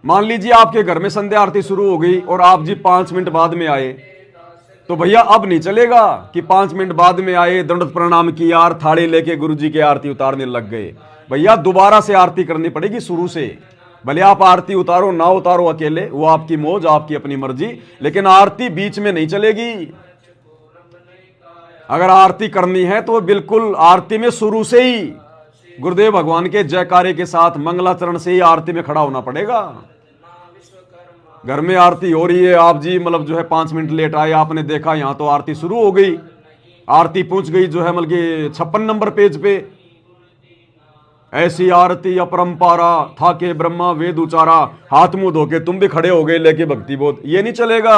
मान लीजिए आपके घर में संध्या आरती शुरू हो गई और आप जी 5 मिनट बाद में आए, तो भैया अब नहीं चलेगा कि 5 मिनट बाद में आए, दंडवत प्रणाम किया और थाली लेके गुरु जी की आरती उतारने लग गए। भैया दोबारा से आरती करनी पड़ेगी शुरू से। भले आप आरती उतारो ना उतारो अकेले, वो आपकी मौज, आपकी अपनी मर्जी, लेकिन आरती बीच में नहीं चलेगी। अगर आरती करनी है तो बिल्कुल आरती में शुरू से ही गुरुदेव भगवान के जयकारे के साथ मंगलाचरण से ही आरती में खड़ा होना पड़ेगा। घर में आरती हो रही है, आप जी मतलब जो है 5 मिनट लेट आए, आपने देखा यहां तो आरती शुरू हो गई, आरती पहुंच गई जो है मतलब कि 56 नंबर पेज पे, ऐसी आरती अपरंपारा था के ब्रह्मा वेद उचारा, हाथ मुंह धो के तुम भी खड़े हो गए लेके भक्ति बोध। ये नहीं चलेगा,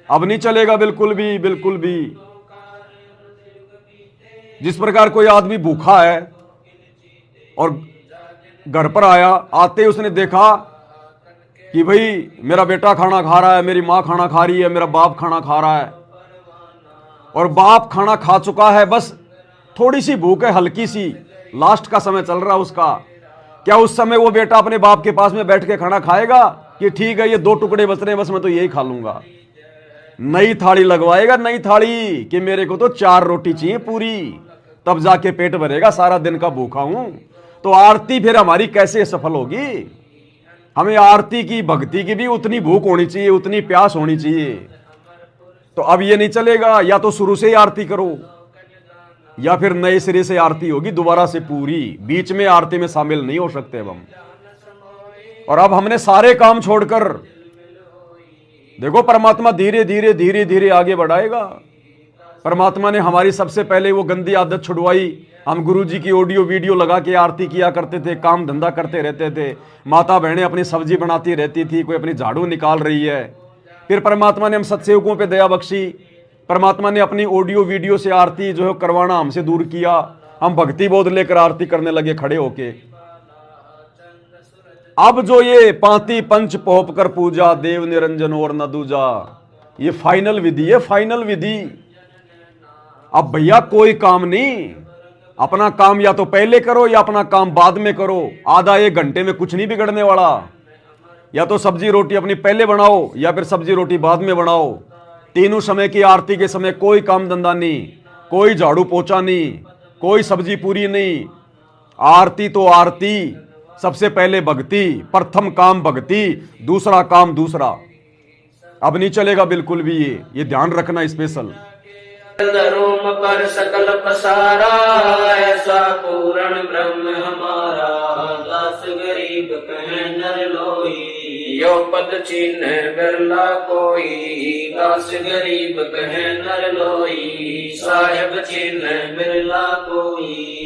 अब नहीं चलेगा बिल्कुल भी, बिल्कुल भी। जिस प्रकार कोई आदमी भूखा है और घर पर आया, आते ही उसने देखा कि भाई मेरा बेटा खाना खा रहा है, मेरी माँ खाना खा रही है, मेरा बाप खाना खा रहा है, और बाप खाना खा चुका है, बस थोड़ी सी भूख है, हल्की सी, लास्ट का समय चल रहा है उसका। क्या उस समय वो बेटा अपने बाप के पास में बैठ के खाना खाएगा कि ठीक है ये 2 टुकड़े बच रहे हैं, बस मैं तो यही खा लूंगा? नई थाली लगवाएगा, नई थाली कि मेरे को तो 4 रोटी चाहिए पूरी, तब जाके पेट भरेगा, सारा दिन का भूखा हूं। तो आरती फिर हमारी कैसे सफल होगी? हमें आरती की, भक्ति की भी उतनी भूख होनी चाहिए, उतनी प्यास होनी चाहिए। तो अब ये नहीं चलेगा, या तो शुरू से ही आरती करो या फिर नए सिरे से आरती होगी दोबारा से पूरी, बीच में आरती में शामिल नहीं हो सकते अब हम। और अब हमने सारे काम छोड़कर, देखो परमात्मा धीरे धीरे धीरे धीरे आगे बढ़ाएगा। परमात्मा ने हमारी सबसे पहले वो गंदी आदत छुड़वाई। हम गुरु जी की ऑडियो वीडियो लगा के आरती किया करते थे, काम धंधा करते रहते थे, माता बहनें अपनी सब्जी बनाती रहती थी, कोई अपनी झाड़ू निकाल रही है। फिर परमात्मा ने हम सत्सेवकों पे दया बख्शी, परमात्मा ने अपनी ऑडियो वीडियो से आरती जो है करवाना हमसे दूर किया। हम भक्ति बोध लेकर आरती करने लगे खड़े होके। अब जो ये पांति पंच पोप कर पूजा, देव निरंजन और न दूजा, ये फाइनल विधि है, फाइनल विधि। अब भैया कोई काम नहीं, अपना काम या तो पहले करो या अपना काम बाद में करो, आधा 1 घंटे में कुछ नहीं बिगड़ने वाला। या तो सब्जी रोटी अपनी पहले बनाओ या फिर सब्जी रोटी बाद में बनाओ। तीनों समय की आरती के समय कोई काम धंधा नहीं, कोई झाड़ू पोछा नहीं, कोई सब्जी पूरी नहीं। आरती तो आरती, सबसे पहले भक्ति, प्रथम काम भक्ति, दूसरा काम दूसरा। अब नहीं चलेगा बिल्कुल भी, ये ध्यान रखना स्पेशल। रोम पर सकल पसारा, ऐसा पूर्ण ब्रह्म हमारा, दास गरीब कहे नर लोई, यो पद चिन्ह बिरला कोई, दास गरीब कहे नर लोई, साहेब चिन्ह बिरला कोई।